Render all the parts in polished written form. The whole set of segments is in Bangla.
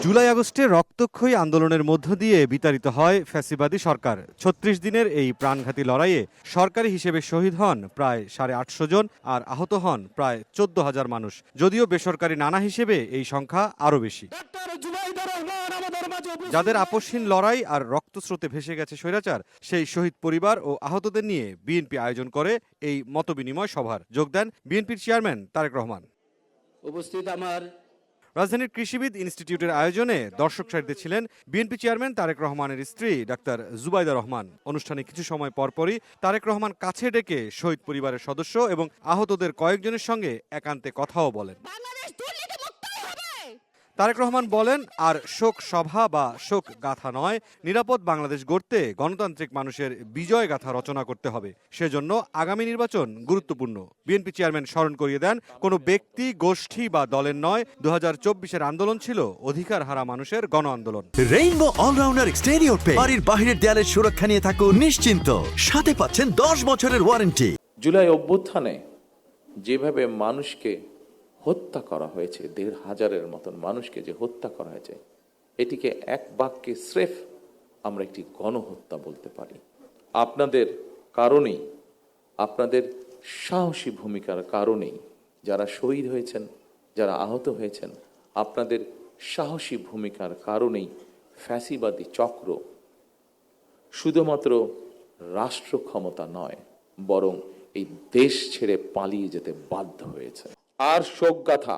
জুলাই আগস্টে রক্তক্ষয়ী আন্দোলনের মধ্য দিয়ে বিতাড়িত হয় ফ্যাসিবাদী সরকার। ৩৬ দিনের এই প্রাণঘাতী লড়াইয়ে সরকারি হিসেবে শহীদ হন প্রায় ৮৫০ জন আর আহত হন প্রায় ১৪,০০০ মানুষ। যদিও বেসরকারি নানা হিসেবে এই সংখ্যা আরও বেশি। যাদের আপসহীন লড়াই আর রক্তস্রোতে ভেসে গেছে স্বৈরাচার, সেই শহীদ পরিবার ও আহতদের নিয়ে বিএনপি আয়োজন করে এই মতবিনিময় সভার। যোগ দেন বিএনপির চেয়ারম্যান তারেক রহমান। উপস্থিত আমার রাজধানীর কৃষিবিদ ইনস্টিটিউটের আয়োজনে দর্শক সারিতে ছিলেন বিএনপি চেয়ারম্যান তারেক রহমানের স্ত্রী ডাক্তার জুবাইদা রহমান। অনুষ্ঠানে কিছু সময় পরপরই তারেক রহমান কাছে ডেকে শহীদ পরিবারের সদস্য এবং আহতদের কয়েকজনের সঙ্গে একান্তে কথাও বলেন। তারেক রহমান বলেন, আর শোক সভা বা শোক গাথা নয়, নিরাপদ বাংলাদেশ গড়তে গণতান্ত্রিক মানুষের বিজয় গাথা রচনা করতে হবে। সেজন্য আগামী নির্বাচন গুরুত্বপূর্ণ। বিএনপি চেয়ারম্যান স্মরণ করিয়ে দেন, কোনো ব্যক্তি, গোষ্ঠী বা দলের নয়, ২০২৪-এর আন্দোলন ছিল অধিকার হারা মানুষের গণ আন্দোলন। রেইনবো অলরাউন্ডার এক্সটেরিয়র পেইন্ট বাড়ির বাহিরের দেয়ালের সুরক্ষা নিয়ে থাকুন নিশ্চিন্ত। সাথে পাচ্ছেন ১০ বছরের ওয়ারেন্টি। জুলাই অভ্যুত্থানে যেভাবে মানুষকে হত্যা করা হয়েছে, ১৫০০-এর মতন মানুষকে যে হত্যা করা হয়েছে, এটিকে এক বাক্যে স্রেফ আমরা একটি গণহত্যা বলতে পারি। আপনাদের কারণেই, আপনাদের সাহসী ভূমিকার কারণেই যারা শহীদ হয়েছেন, যারা আহত হয়েছেন, আপনাদের সাহসী ভূমিকার কারণেই ফ্যাসিবাদী চক্র শুধুমাত্র রাষ্ট্র ক্ষমতা নয়, বরং এই দেশ ছেড়ে পালিয়ে যেতে বাধ্য হয়েছে। আর শোকগাথা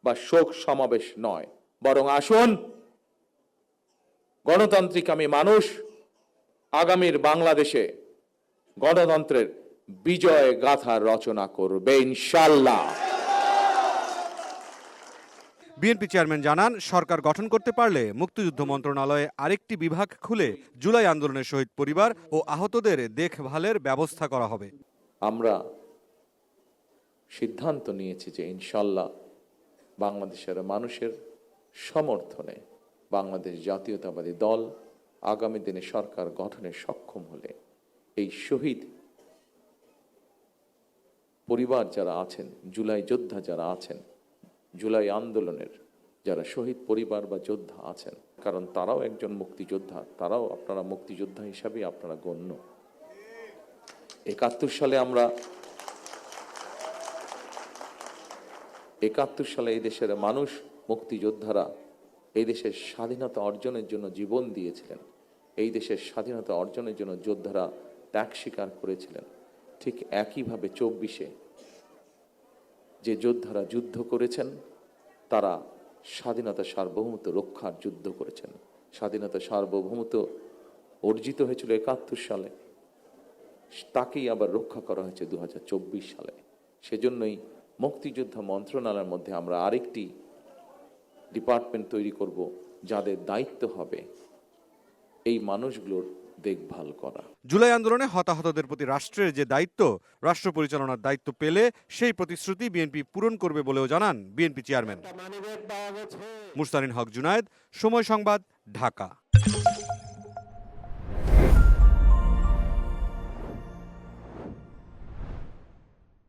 বা শোক সমাবেশ নয়, বরং আসুন গণতান্ত্রিক আমি মানুষ আগামীর বাংলাদেশে গণতন্ত্রের বিজয় গাথা রচনা করবে ইনশাআল্লাহ। বিএনপি চেয়ারম্যান জানান, সরকার গঠন করতে পারলে মুক্তিযুদ্ধ মন্ত্রণালয়ে আরেকটি বিভাগ খুলে জুলাই আন্দোলনের শহীদ পরিবার ও আহতদের দেখভালের ব্যবস্থা করা হবে। আমরা সিদ্ধান্ত নিয়েছি যে ইনশাআল্লাহ বাংলাদেশের মানুষের সমর্থনে বাংলাদেশ জাতীয়তাবাদী দল আগামী দিনে সরকার গঠনে সক্ষম হলে এই শহীদ পরিবার যারা আছেন, জুলাই যোদ্ধা যারা আছেন, জুলাই আন্দোলনের যারা শহীদ পরিবার বা যোদ্ধা আছেন, কারণ তারাও একজন মুক্তিযোদ্ধা, তারাও আপনারা মুক্তিযোদ্ধা হিসাবে আপনারা গণ্য। ৭১ সালে এই দেশের মানুষ, মুক্তিযোদ্ধারা এই দেশের স্বাধীনতা অর্জনের জন্য জীবন দিয়েছিলেন। এই দেশের স্বাধীনতা অর্জনের জন্য যোদ্ধারা ত্যাগ স্বীকার করেছিলেন। ঠিক একইভাবে ২৪-এ যে যোদ্ধারা যুদ্ধ করেছেন, তারা স্বাধীনতা সার্বভৌমত্ব রক্ষার যুদ্ধ করেছেন। স্বাধীনতা সার্বভৌমত্ব অর্জিত হয়েছিল ৭১ সালে, তাকেই আবার রক্ষা করা হয়েছে ২০২৪ সালে। সেজন্যই মুক্তিযোদ্ধা মন্ত্রণালয়ের মধ্যে আমরা আরেকটি ডিপার্টমেন্ট তৈরি করব, যাদের দায়িত্ব হবে এই মানুষগুলোর দেখভাল করা। জুলাই আন্দোলনে হতাহতদের প্রতি রাষ্ট্রের যে দায়িত্ব, রাষ্ট্র পরিচালনার দায়িত্ব পেলে সেই প্রতিশ্রুতি বিএনপি পূরণ করবে বলেও জানান বিএনপি চেয়ারম্যান। মুস্তানিন হক জুনায়েদ, সময় সংবাদ, ঢাকা।